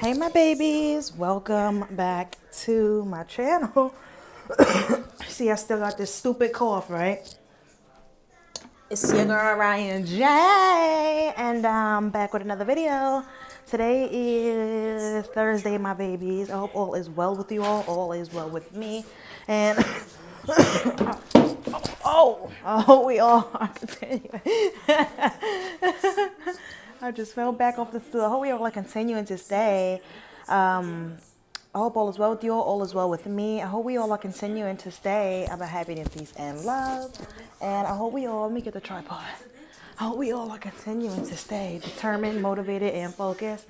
Hey my babies, welcome back to my channel. See, I still got this stupid cough, right? It's your girl Ryan J, and I'm back with another video. Today is Thursday, my babies. I hope all is well with you all is well with me. And I hope we all are continuing. I just fell back off the stool. I hope we all are continuing to stay. I hope all is well with you all is well with me. I hope we all are continuing to stay about happiness, peace, and love. And I hope we all, let me get the tripod. I hope we all are continuing to stay determined, motivated, and focused.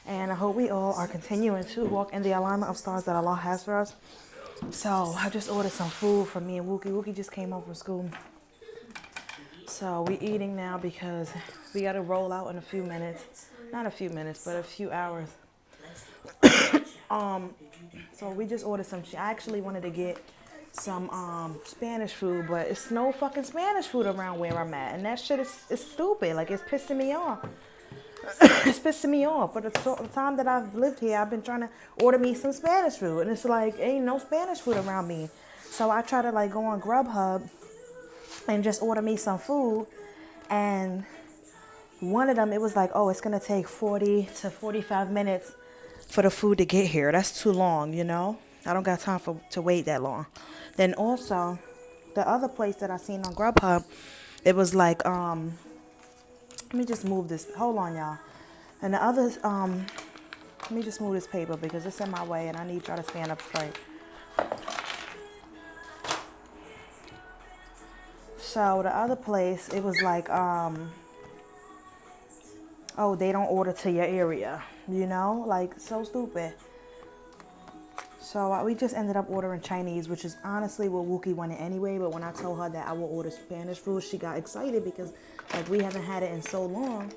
And I hope we all are continuing to walk in the alignment of stars that Allah has for us. So I just ordered some food for me and Wookie. Wookie just came home from school. So we eating now because we got to roll out in a few minutes. Not a few minutes, but a few hours. So we just ordered some. I actually wanted to get some Spanish food, but it's no fucking Spanish food around where I'm at, and that shit is stupid. Like, it's pissing me off. It's pissing me off. For the time that I've lived here, I've been trying to order me some Spanish food, and it's like ain't no Spanish food around me. So I try to like go on Grubhub and just order me some food, and one of them, it was like, oh, it's gonna take 40 to 45 minutes for the food to get here. That's too long, you know. I don't got time to wait that long. Then also, the other place that I seen on Grubhub, it was like, let me just move this. Hold on, y'all. And the others, let me just move this paper because it's in my way and I need y'all to stand up straight. So the other place, it was like, oh, they don't order to your area, you know, like so stupid. So we just ended up ordering Chinese, which is honestly what Wookie wanted anyway. But when I told her that I will order Spanish food, she got excited because like we haven't had it in so long.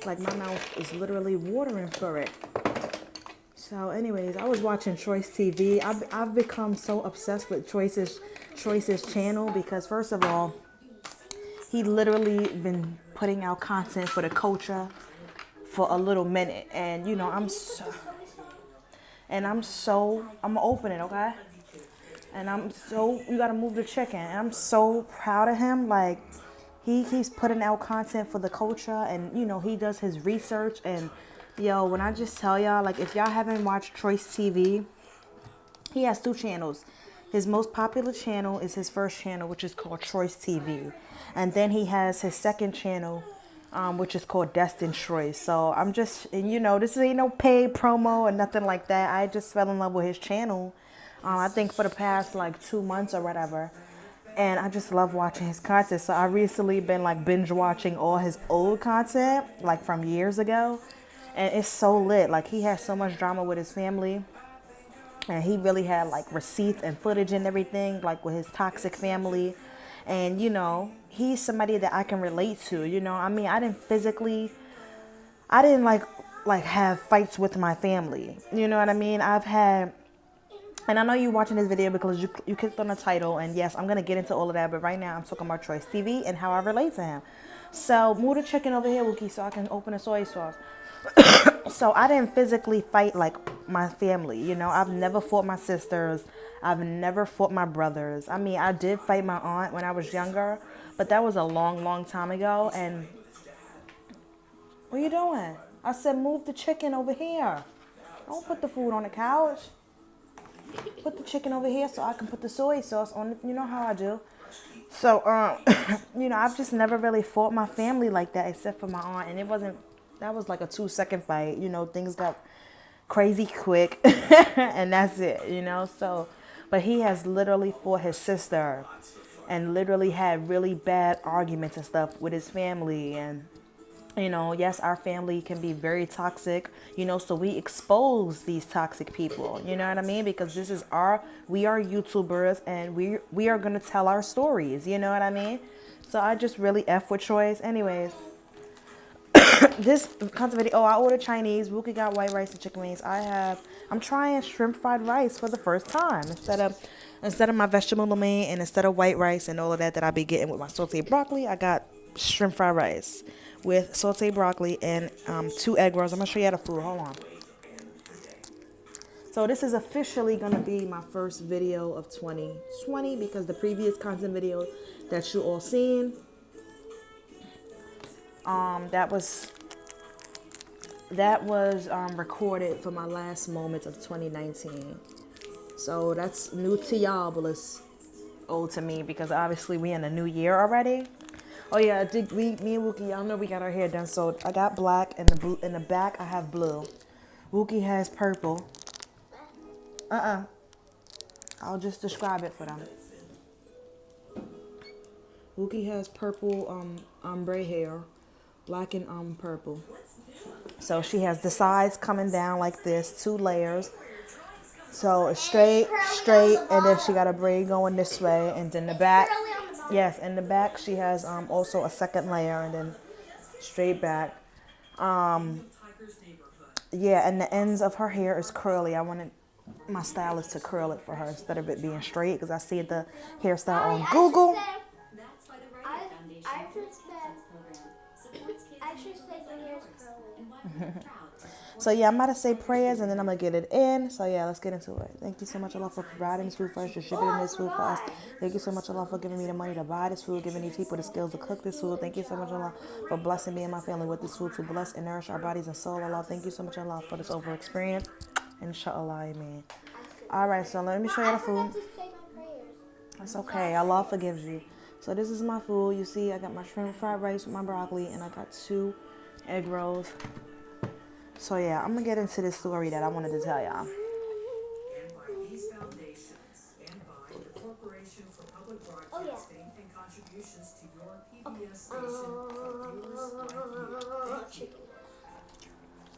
Like my mouth is literally watering for it. So anyways, I was watching Choice TV. I've become so obsessed with Choice's channel because first of all, he literally been putting out content for the culture for a little minute, and you know I'm gonna open it, okay? And you gotta move the chicken, and I'm so proud of him. Like he keeps putting out content for the culture, and you know he does his research. And yo, when I just tell y'all, like if y'all haven't watched Choice TV, he has two channels. His most popular channel is his first channel, which is called Choice TV, and then he has his second channel, which is called Destined Choice. So I'm just, and you know, this ain't no paid promo or nothing like that. I just fell in love with his channel, I think for the past like 2 months or whatever. And I just love watching his content. So I recently been like binge watching all his old content, like from years ago. And it's so lit. Like he has so much drama with his family. And he really had like receipts and footage and everything, like with his toxic family. And, you know, he's somebody that I can relate to, you know. I mean, I didn't like have fights with my family. You know what I mean? I've had, and I know you're watching this video because you clicked on the title. And yes, I'm going to get into all of that. But right now I'm talking about Choice TV and how I relate to him. So move the chicken over here, Wookie, so I can open the soy sauce. So I didn't physically fight like my family, you know. I've never fought my sisters. I've never fought my brothers. I mean, I did fight my aunt when I was younger, but that was a long time ago. And what are you doing? I said move the chicken over here. Don't put the food on the couch. Put the chicken over here so I can put the soy sauce on it. You know how I do. So, you know, I've just never really fought my family like that except for my aunt. And that was like a 2-second fight. You know, things got crazy quick and that's it, you know. So, but he has literally fought his sister and literally had really bad arguments and stuff with his family. And, you know, yes, our family can be very toxic, you know, so we expose these toxic people, you know what I mean? Because we are YouTubers and we are going to tell our stories, you know what I mean? So I just really F with Choice. Anyways, this content video, I ordered Chinese. Wookie got white rice and chicken wings. I'm trying shrimp fried rice for the first time. Instead of my vegetable lo mein and instead of white rice and all of that I be getting with my sauteed broccoli, I got shrimp fried rice with sauteed broccoli and 2 egg rolls. I'm going to show you how to food. Hold on. So this is officially gonna be my first video of 2020 because the previous content video that you all seen, that was recorded for my last moments of 2019. So that's new to y'all, but it's old to me because obviously we in a new year already. Oh yeah, me and Wookie, y'all know we got our hair done. So I got black and in the back I have blue. Wookie has purple. I'll just describe it for them. Wookie has purple ombre hair, black and purple. So she has the sides coming down like this, 2 layers. So it's straight, and then she got a braid going this way, and then the back. Yes, in the back she has also a second layer, and then straight back. Yeah, and the ends of her hair is curly. I wanted my stylist to curl it for her instead of it being straight because I see the hairstyle on Google. I should say the hair's curly. So yeah, I'm about to say prayers and then I'm gonna get it in. So yeah, let's get into it. Thank you so much, Allah, for providing this food for us, distributing this food for us. Thank you so much, Allah, for giving me the money to buy this food, giving these people the skills to cook this food. Thank you so much, Allah, for blessing me and my family with this food to bless and nourish our bodies and soul. Allah, thank you so much, Allah, for this over experience. Inshallah, amen. All right, so let me show you the food. That's okay. Allah forgives you. So this is my food. You see, I got my shrimp fried rice with my broccoli, and I got 2 egg rolls. So yeah, I'm gonna get into this story that I wanted to tell y'all.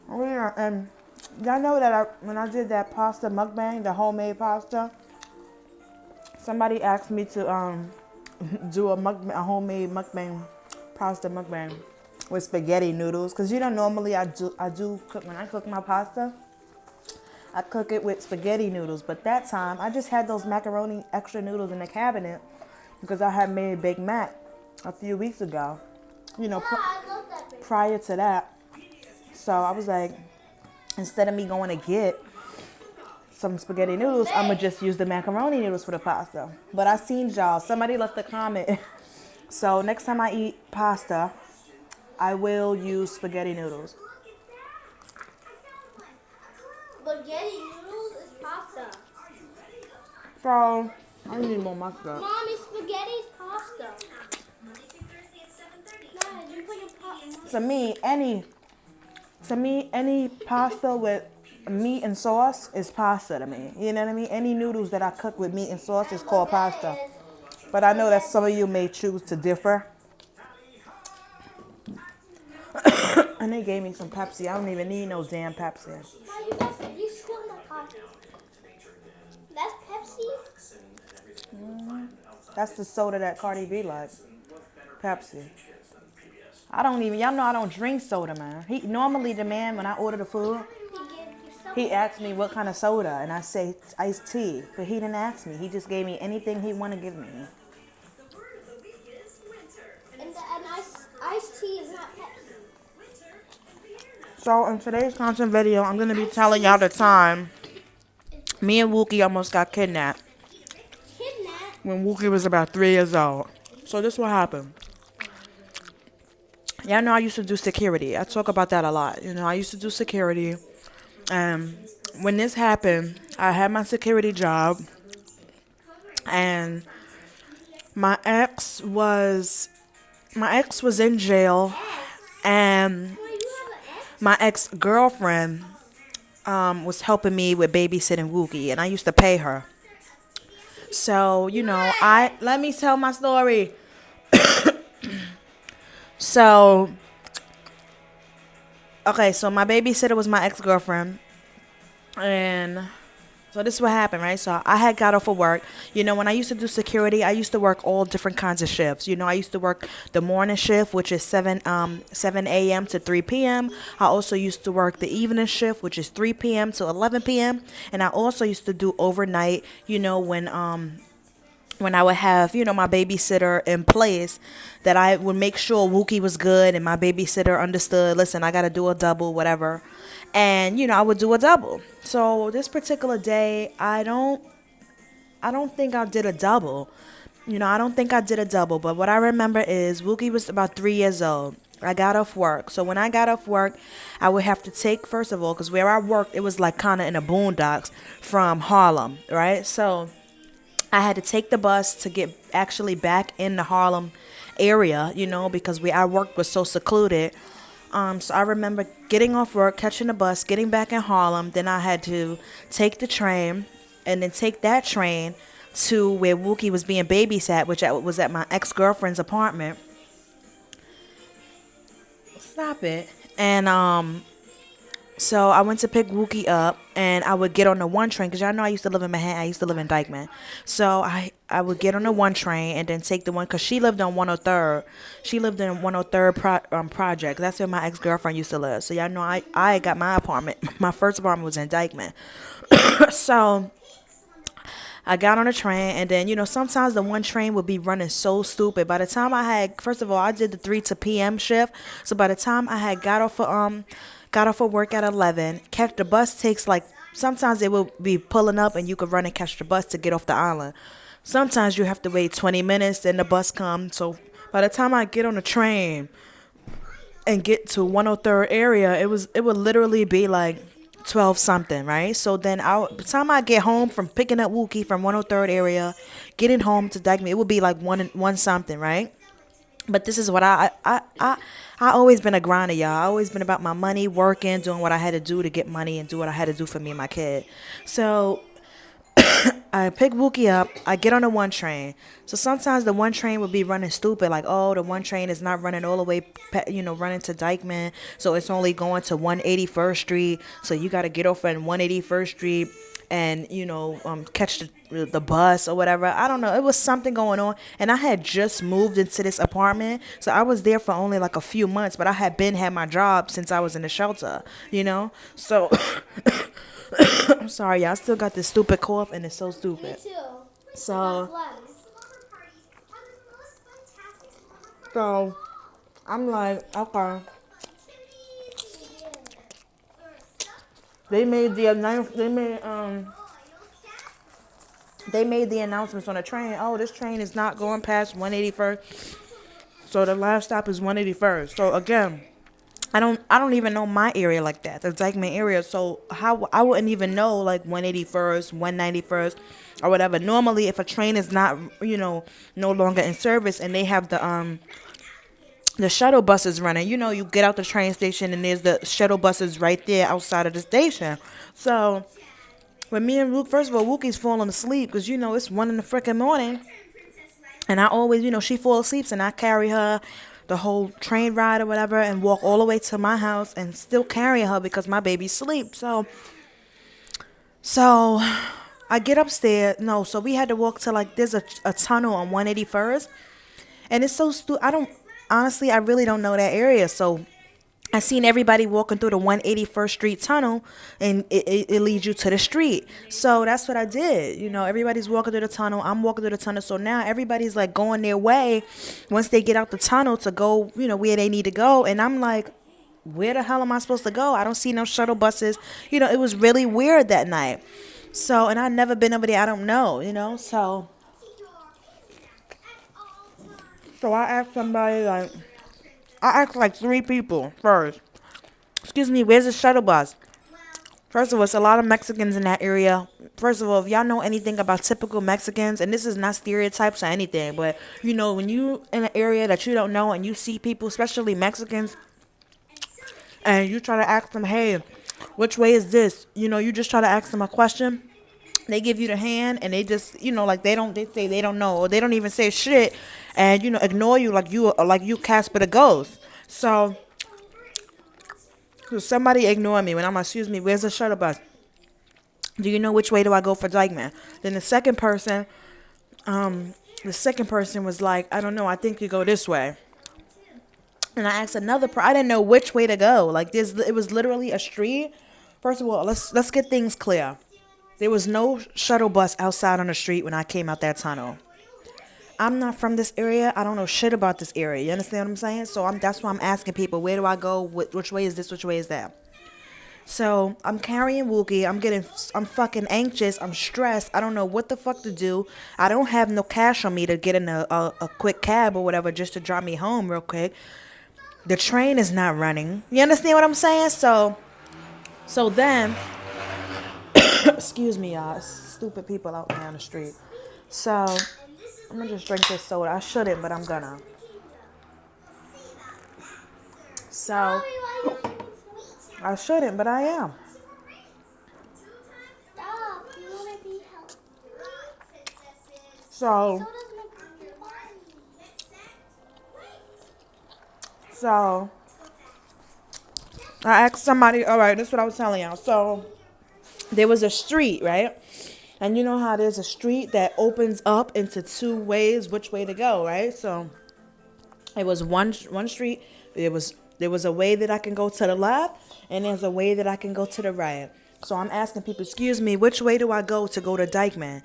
Oh yeah, and y'all know that when I did that pasta mukbang, the homemade pasta, somebody asked me to do a homemade mukbang, pasta mukbang with spaghetti noodles, because you know normally I do cook when I cook my pasta, I cook it with spaghetti noodles, but that time I just had those macaroni extra noodles in the cabinet because I had made Big Mac a few weeks ago, you know, prior to that. So I was like, instead of me going to get some spaghetti noodles, I'm gonna just use the macaroni noodles for the pasta. But I seen y'all, somebody left a comment. So next time I eat pasta, I will use spaghetti noodles. Spaghetti noodles is pasta. So I need more mustard. Mommy, spaghetti is pasta. Dad, you put your pasta. To me, any pasta with meat and sauce is pasta to me. You know what I mean? Any noodles that I cook with meat and sauce is called pasta. But I know that some of you may choose to differ. And they gave me some Pepsi. I don't even need no damn Pepsi. You spilled my coffee. That's Pepsi? That's the soda that Cardi B like. Pepsi. Y'all know I don't drink soda, man. Normally the man, when I order the food, he asked me what kind of soda, and I say iced tea. But he didn't ask me. He just gave me anything he want to give me. And iced tea is not Pepsi. So in today's content video, I'm going to be telling y'all the time me and Wookie almost got kidnapped. When Wookie was about 3 years old. So this is what happened. Y'all know I used to do security. I talk about that a lot. You know, I used to do security. When this happened, I had my security job. And my ex was in jail. And my ex-girlfriend was helping me with babysitting Wookie, and I used to pay her. So, you know, let me tell my story. So, okay, so my babysitter was my ex-girlfriend, and so this is what happened, right? So I had got off of work. You know, when I used to do security, I used to work all different kinds of shifts. You know, I used to work the morning shift, which is 7 a.m. to 3 p.m. I also used to work the evening shift, which is 3 p.m. to 11 p.m. And I also used to do overnight, you know, when I would have, you know, my babysitter in place, that I would make sure Wookie was good and my babysitter understood, listen, I got to do a double, whatever. and I would do a double. So this particular day, I don't think I did a double. I don't think I did a double, but what I remember is Wookie was about 3 years old. I got off work. So when I got off work, I would have to take, first of all, because where I worked, it was like kind of in the boondocks from Harlem, right? So I had to take the bus to get actually back in the Harlem area, because where I worked was so secluded. So I remember getting off work, catching the bus, getting back in Harlem. Then I had to take the train and then take that train to where Wookie was being babysat, which was at my ex-girlfriend's apartment. Stop it. And so I went to pick Wookie up, and I would get on the one train because y'all know I used to live in Manhattan. I used to live in Dykeman. So I would get on the one train and then take the one because she lived on 103rd. She lived in 103rd Project. That's where my ex girlfriend used to live. So y'all know I got my apartment. My first apartment was in Dykeman. So I got on a train, and then sometimes the one train would be running so stupid. By the time I had, first of all, I did the 3 to p.m. shift. So by the time I had got off of work at 11, catch the bus takes like, sometimes it will be pulling up and you could run and catch the bus to get off the island. Sometimes you have to wait 20 minutes, then the bus comes. So by the time I get on the train and get to 103rd area, it would literally be like 12 something, right? So then by the time I get home from picking up Wookie from 103rd area, getting home to Dykeman, it would be like one something, right? But this is what I always been a grinder, y'all. I always been about my money, working, doing what I had to do to get money and do what I had to do for me and my kid. So I pick Wookie up. I get on the one train. So sometimes the one train would be running stupid, like, oh, the one train is not running all the way, running to Dykeman. So it's only going to 181st Street. So you got to get off at 181st Street and catch the bus or whatever. I don't know. It was something going on, and I had just moved into this apartment, so I was there for only like a few months. But I had my job since I was in the shelter, So I'm sorry, y'all. I still got this stupid cough, and it's so Me stupid. too. So, Phlegm. so I'm like, okay. They made the they made the announcements on the train. Oh, this train is not going past 181st. So the last stop is 181st. So again, I don't even know my area like that, the Dykeman area. So how I wouldn't even know like 181st, 191st, or whatever. Normally, if a train is not no longer in service and they have the shuttle buses running, you get out the train station and there's the shuttle buses right there outside of the station. So when me and Luke, first of all, Wookie's falling asleep because it's 1 in the freaking morning, and I always, she falls asleep, and I carry her the whole train ride or whatever and walk all the way to my house and still carry her because my baby's asleep. So I get upstairs. No, so we had to walk to like there's a tunnel on 181st, and it's so stupid. I really don't know that area. So I seen everybody walking through the 181st Street tunnel, and it leads you to the street. So that's what I did. Everybody's walking through the tunnel. I'm walking through the tunnel. So now everybody's like going their way once they get out the tunnel to go, where they need to go. And I'm like, where the hell am I supposed to go? I don't see no shuttle buses. It was really weird that night. So, and I've never been over there. I don't know, So I asked somebody I asked like 3 people first. Excuse me, where's the shuttle bus? First of all, it's a lot of Mexicans in that area. First of all, if y'all know anything about typical Mexicans, and this is not stereotypes or anything, but when you in an area that you don't know and you see people, especially Mexicans, and you try to ask them, hey, which way is this? You just try to ask them a question. They give you the hand, and they just, they say they don't know, or they don't even say shit, and ignore you like you Casper the Ghost. So somebody ignore me when I'm, excuse me, where's the shuttle bus? Do you know which way do I go for Dykeman? Then the second person was like, I don't know, I think you go this way. And I asked another I didn't know which way to go. Like it was literally a street. First of all, let's get things clear. There was no shuttle bus outside on the street when I came out that tunnel. I'm not from this area. I don't know shit about this area. You understand what I'm saying? So that's why I'm asking people, where do I go? Which way is this? Which way is that? So I'm carrying Wookie. I'm fucking anxious. I'm stressed. I don't know what the fuck to do. I don't have no cash on me to get in a quick cab or whatever just to drive me home real quick. The train is not running. You understand what I'm saying? So then, excuse me, y'all. Stupid people out there on the street. So I'm gonna just drink this soda. I shouldn't, but I'm gonna. So I shouldn't, but I am. Stop. You want to be healthy. So So I asked somebody, all right, this is what I was telling y'all. So there was a street, right? And you know how there's a street that opens up into two ways, which way to go, right? So it was one street. There was a way that I can go to the left, and there's a way that I can go to the right. So I'm asking people, excuse me, which way do I go to Dykeman?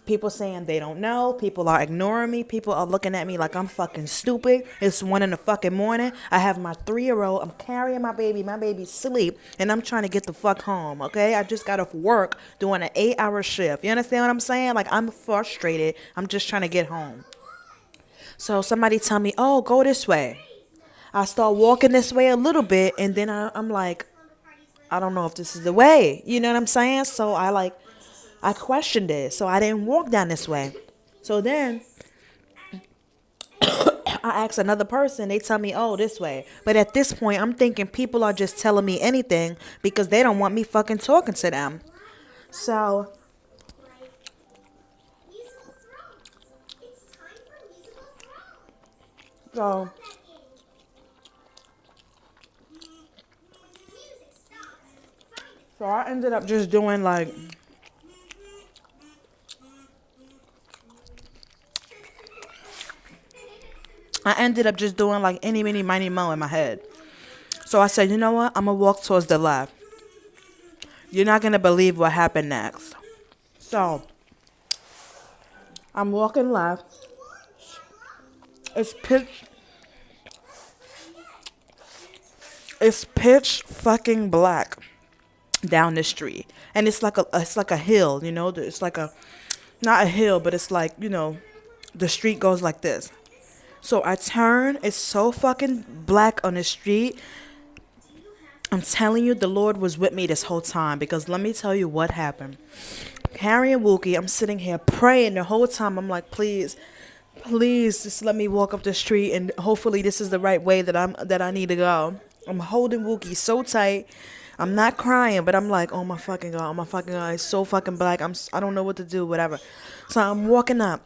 People saying they don't know. People are ignoring me. People are looking at me like I'm fucking stupid. It's 1 in the fucking morning. I have my 3-year-old. I'm carrying my baby. My baby's asleep. And I'm trying to get the fuck home, okay? I just got off work doing an 8-hour shift. You understand what I'm saying? Like, I'm frustrated. I'm just trying to get home. So somebody tell me, oh, go this way. I start walking this way a little bit. And then I'm like, I don't know if this is the way. You know what I'm saying? So I questioned it, so I didn't walk down this way. So then I asked another person, they tell me, oh, this way. But at this point, I'm thinking people are just telling me anything because they don't want me fucking talking to them. So so I ended up just doing like any, mini, miny, mo in my head. So I said, you know what? I'm going to walk towards the left. You're not going to believe what happened next. So I'm walking left. It's pitch fucking black down the street. And it's like a hill, you know? It's like not a hill, but it's like, you know, the street goes like this. So I turn, it's so fucking black on the street. I'm telling you, the Lord was with me this whole time because let me tell you what happened. Carrying Wookie, I'm sitting here praying the whole time. I'm like, please just let me walk up the street and hopefully this is the right way that I need to go. I'm holding Wookie so tight. I'm not crying, but I'm like, oh my fucking God, it's so fucking black. I don't know what to do, whatever. So I'm walking up.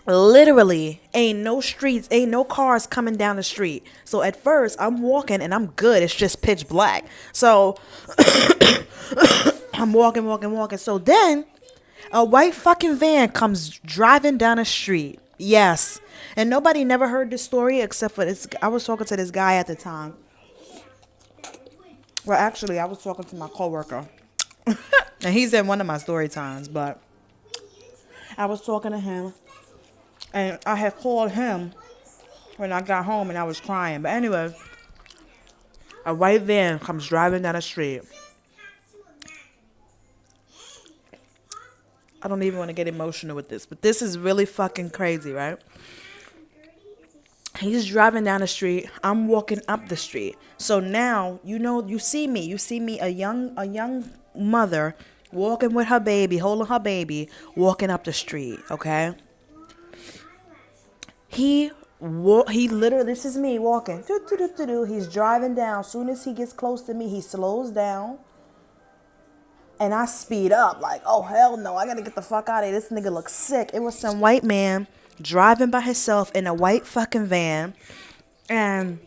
Literally ain't no streets, ain't no cars coming down the street. So at first I'm walking and I'm good. It's just pitch black. So I'm walking. So then a white fucking van comes driving down the street. Yes. And nobody never heard this story except for this. I was talking to this guy at the time. Well, actually, I was talking to my coworker. And he's in one of my story times, but I was talking to him. And I had called him when I got home and I was crying. But anyway, a white van comes driving down the street. I don't even want to get emotional with this, but this is really fucking crazy, right? He's driving down the street. I'm walking up the street. So now, you know, you see me, a young mother walking with her baby, holding her baby, walking up the street, okay? He literally, this is me walking. He's driving down. As soon as he gets close to me, he slows down. And I speed up like, oh, hell no. I got to get the fuck out of here. This nigga looks sick. It was some white man driving by himself in a white fucking van. And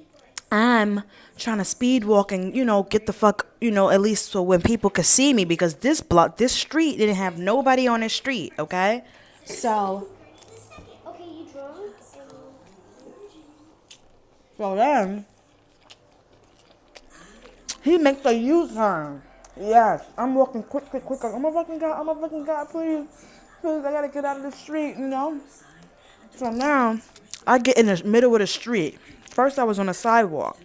I'm trying to speed walk and, you know, get the fuck, you know, at least so when people could see me. Because this street didn't have nobody on the street, okay? So then, he makes a U-turn. Yes, I'm walking quick. I'm a fucking God, please, I gotta get out of the street, you know? So now, I get in the middle of the street. First, I was on a sidewalk.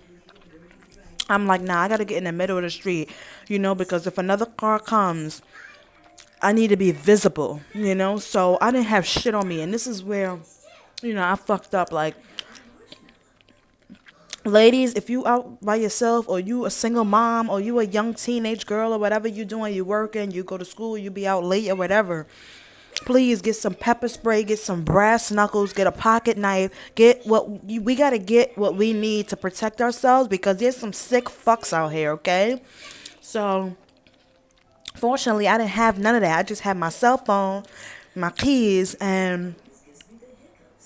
I'm like, nah, I gotta get in the middle of the street, because if another car comes, I need to be visible. So I didn't have shit on me, and this is where, I fucked up. Like, ladies, if you out by yourself, or you a single mom, or you a young teenage girl, or whatever you doing, you working, you go to school, you be out late or whatever, please get some pepper spray, get some brass knuckles, get a pocket knife, we gotta get what we need to protect ourselves, because there's some sick fucks out here, okay? So fortunately, I didn't have none of that. I just had my cell phone, my keys, and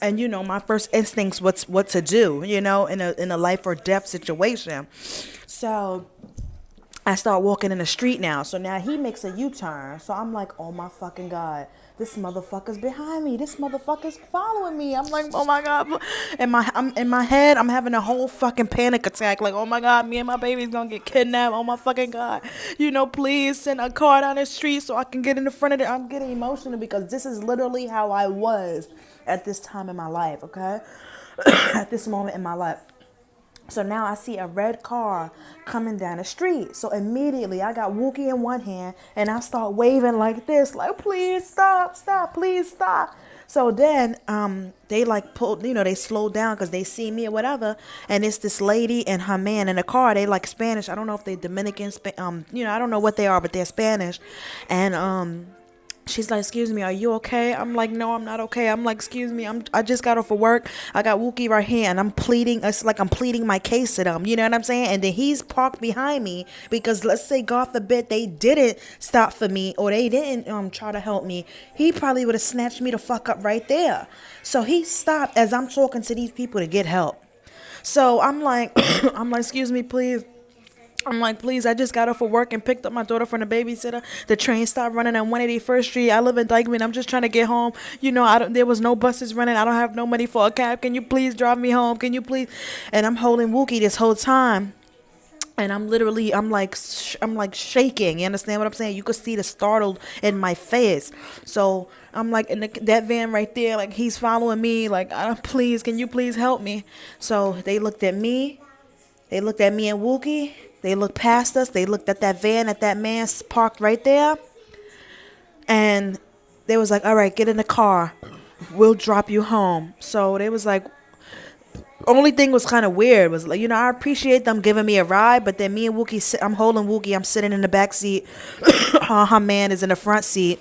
my first instincts what to do, in a life or death situation. So I start walking in the street now. So now he makes a U-turn. So I'm like, oh my fucking God, this motherfucker's behind me. This motherfucker's following me. I'm like, oh my God. I'm in my head, I'm having a whole fucking panic attack. Like, oh my God, me and my baby's gonna get kidnapped. Oh my fucking God. Please send a car down the street so I can get in the front of it. I'm getting emotional because this is literally how I was at this time in my life, okay? At this moment in my life. So now I see a red car coming down the street. So immediately I got Wookie in one hand and I start waving like this, like, please stop, please stop. So then they like pulled, they slowed down because they see me or whatever. And it's this lady and her man in the car. They like Spanish. I don't know if they're Dominican, I don't know what they are, but they're Spanish. And she's like, excuse me, are you okay? I'm like, no, I'm not okay. I'm like, excuse me, I just got off of work. I got Wookie right here, and I'm pleading. It's like I'm pleading my case to them. You know what I'm saying? And then he's parked behind me because, let's say, God forbid, they didn't stop for me or they didn't try to help me. He probably would have snatched me the fuck up right there. So he stopped as I'm talking to these people to get help. So I'm like, excuse me, please. I'm like, please, I just got off of work and picked up my daughter from the babysitter. The train stopped running on 181st Street. I live in Dykeman. I'm just trying to get home. There was no buses running. I don't have no money for a cab. Can you please drive me home? Can you please? And I'm holding Wookie this whole time. And I'm like shaking. You understand what I'm saying? You could see the startled in my face. So I'm like in that van right there, like he's following me. Like, please, can you please help me? So they looked at me. They looked at me and Wookie. They looked past us. They looked at that van that man's parked right there. And they was like, all right, get in the car. We'll drop you home. So they was like, only thing was kind of weird was like, I appreciate them giving me a ride, but then me and Wookie, I'm holding Wookie. I'm sitting in the back seat. Her man is in the front seat.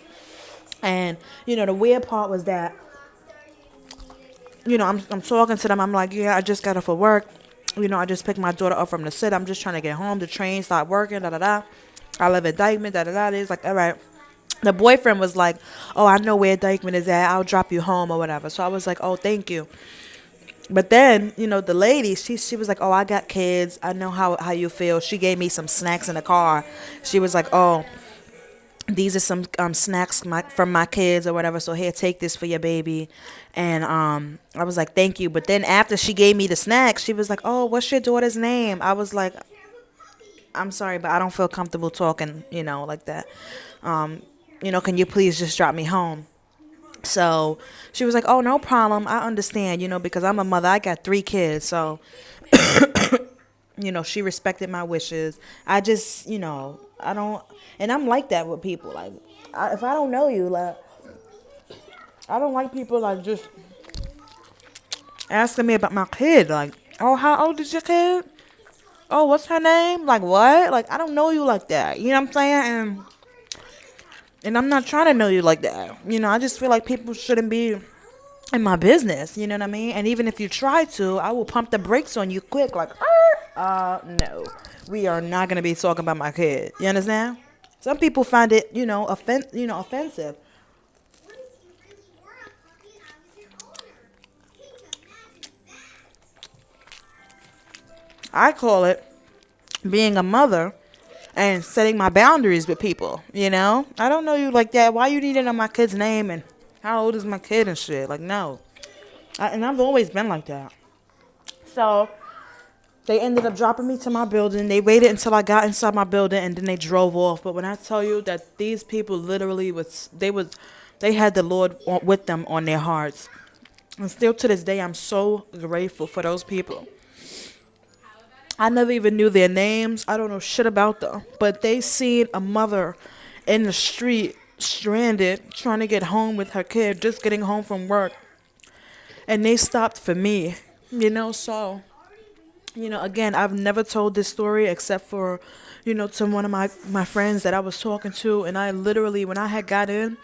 And, the weird part was that, I'm talking to them. I'm like, yeah, I just got off of work. I just picked my daughter up from the sit. I'm just trying to get home. The train stopped working, da-da-da. I live in Dykeman, da-da-da. It's like, all right. The boyfriend was like, oh, I know where Dykeman is at. I'll drop you home or whatever. So I was like, oh, thank you. But then, the lady, she was like, oh, I got kids. I know how you feel. She gave me some snacks in the car. She was like, oh, these are some snacks from my kids or whatever. So here, take this for your baby. And I was like, thank you. But then after she gave me the snacks, she was like, oh, what's your daughter's name? I was like, I'm sorry, but I don't feel comfortable talking, like that. Can you please just drop me home? So she was like, oh, no problem. I understand, because I'm a mother. I got 3 kids. So, she respected my wishes. I just, I don't, and I'm like that with people. Like, if I don't know you, like, I don't like people like just asking me about my kid. Like, oh, how old is your kid? Oh, what's her name? Like, what? Like, I don't know you like that. You know what I'm saying? And I'm not trying to know you like that. I just feel like people shouldn't be in my business. You know what I mean? And even if you try to, I will pump the brakes on you quick. Like, no. We are not going to be talking about my kid. You understand? Some people find it, offensive. I call it being a mother and setting my boundaries with people, I don't know you like that. Why you need to know my kid's name and how old is my kid and shit? Like, no. And I've always been like that. So they ended up dropping me to my building. They waited until I got inside my building and then they drove off. But when I tell you that these people literally they had the Lord with them on their hearts. And still to this day, I'm so grateful for those people. I never even knew their names. I don't know shit about them. But they seen a mother in the street, stranded, trying to get home with her kid, just getting home from work. And they stopped for me, so, again, I've never told this story except for, to one of my friends that I was talking to. And I literally, when I had got in,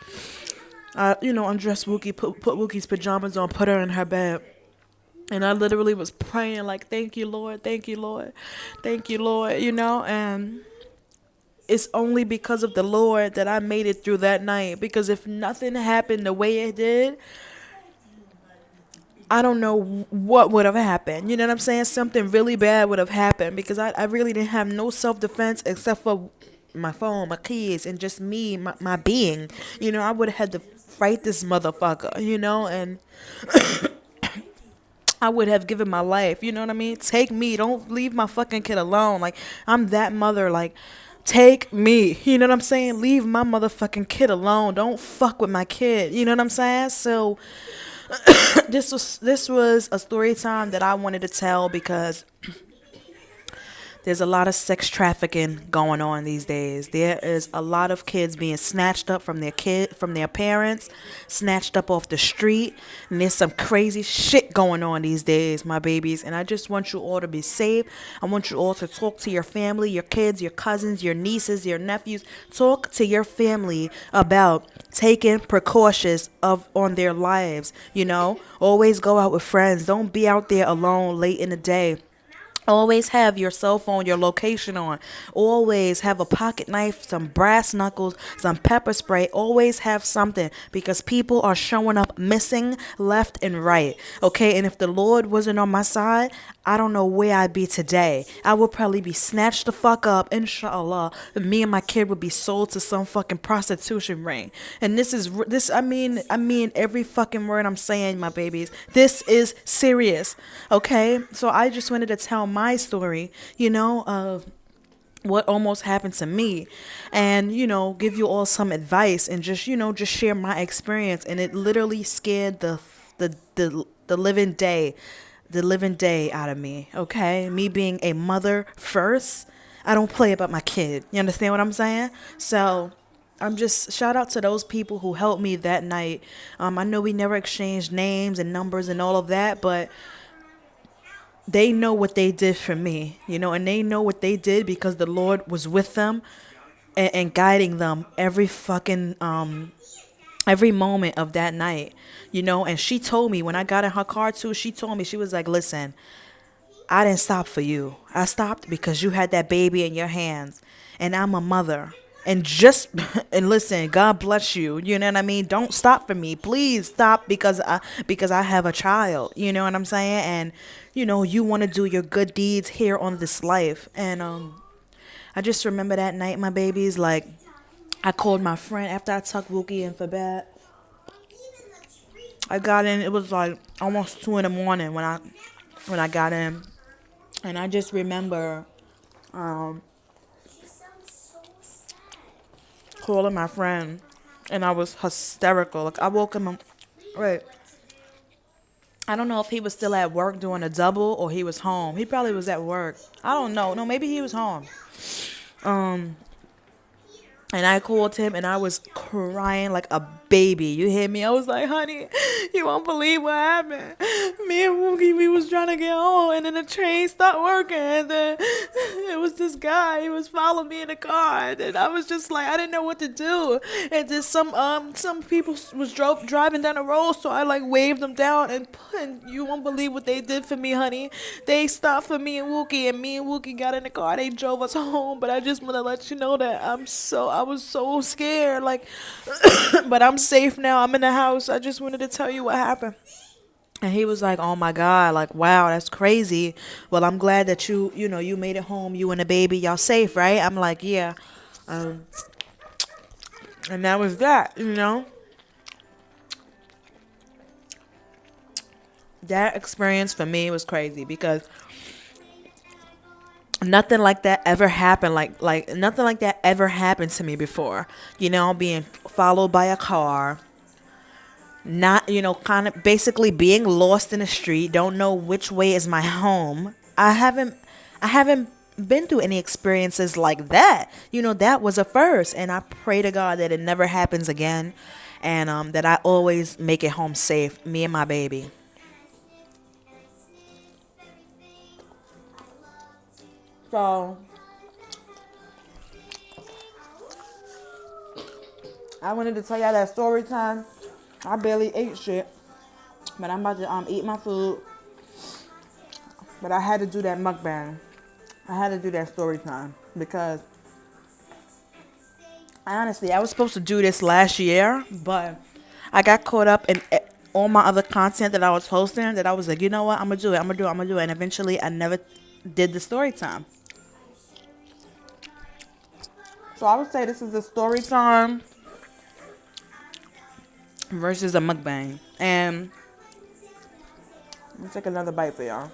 I, undressed Wookie, put Wookie's pajamas on, put her in her bed. And I literally was praying, like, thank you, Lord, thank you, Lord, thank you, Lord, and it's only because of the Lord that I made it through that night. Because if nothing happened the way it did, I don't know what would have happened. You know what I'm saying? Something really bad would have happened because I really didn't have no self defense except for my phone, my kids, and just me, my being. I would have had to fight this motherfucker, and I would have given my life. You know what I mean? Take me. Don't leave my fucking kid alone. Like, I'm that mother. Like, take me. You know what I'm saying? Leave my motherfucking kid alone. Don't fuck with my kid. You know what I'm saying? So this was a story time that I wanted to tell because there's a lot of sex trafficking going on these days. There is a lot of kids being snatched up from their parents, snatched up off the street, and there's some crazy shit going on these days, my babies. And I just want you all to be safe. I want you all to talk to your family, your kids, your cousins, your nieces, your nephews. Talk to your family about taking precautions on their lives. Always go out with friends. Don't be out there alone late in the day. Always have your cell phone, your location on. Always have a pocket knife, some brass knuckles, some pepper spray. Always have something because people are showing up missing left and right. Okay, and if the Lord wasn't on my side, I don't know where I'd be today. I would probably be snatched the fuck up, inshallah. And me and my kid would be sold to some fucking prostitution ring. And I mean every fucking word I'm saying, my babies. This is serious. Okay? So I just wanted to tell my story, of what almost happened to me, and give you all some advice and just share my experience. And it literally scared the living day out of me. Okay, me being a mother first, I don't play about my kid. You understand what I'm saying? So I'm just shout out to those people who helped me that night. I know we never exchanged names and numbers and all of that, but they know what they did for me, and they know what they did because the Lord was with them and guiding them every moment of that night, and she told me when I got in her car too, she told me, she was like, listen, I didn't stop for you. I stopped because you had that baby in your hands and I'm a mother. And and listen, God bless you. You know what I mean? Don't stop for me. Please stop because I have a child. You know what I'm saying? And you want to do your good deeds here on this life. And I just remember that night, my babies, like I called my friend after I tucked Wookie in for bed. I got in, it was like almost 2 a.m. when I got in. And I just remember calling my friend, and I was hysterical. Like I woke him up. Wait, I don't know if he was still at work doing a double or he was home. He probably was at work. I don't know. No, maybe he was home. And I called him and I was crying like a baby. You hear me? I was like, honey, you won't believe what happened. Me and Wookie, we was trying to get home and then the train stopped working. And then it was this guy, he was following me in the car. And then I was just like, I didn't know what to do. And then some people was driving down the road. So I like waved them down and you won't believe what they did for me, honey. They stopped for me and Wookie got in the car. They drove us home. But I just want to let you know that I was so scared, like, but I'm safe now. I'm in the house. I just wanted to tell you what happened. And he was like, oh my God, like, wow, that's crazy. Well, I'm glad that you made it home. You and the baby, y'all safe, right? I'm like, yeah. And that was that. That experience for me was crazy because nothing like that ever happened. Like nothing like that ever happened to me before. Being followed by a car, not, kind of basically being lost in the street, don't know which way is my home. I haven't been through any experiences like that. You know, that was a first. And I pray to God that it never happens again. And that I always make it home safe, me and my baby. So I wanted to tell y'all that story time. I barely ate shit, but I'm about to eat my food. But I had to do that mukbang. I had to do that story time because honestly, I was supposed to do this last year, but I got caught up in all my other content that I was hosting. That I was like, you know what, I'm gonna do it. I'm gonna do it. I'm gonna do it. And eventually, I never did the story time. So I would say this is a story time versus a mukbang. And let me take another bite for y'all.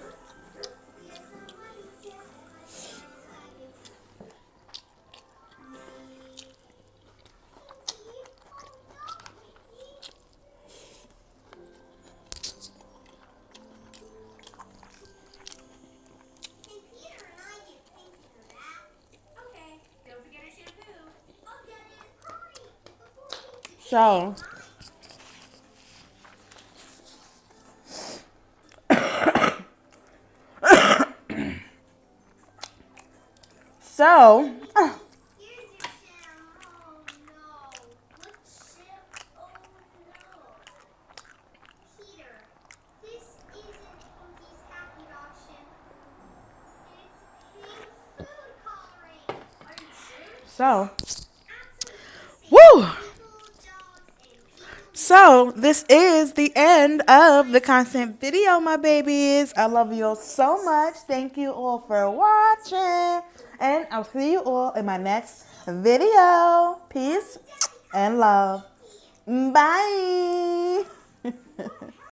So, so, so, woo! So, this is the end of the content video, my babies. I love you all so much. Thank you all for watching. And I'll see you all in my next video. Peace and love. Bye.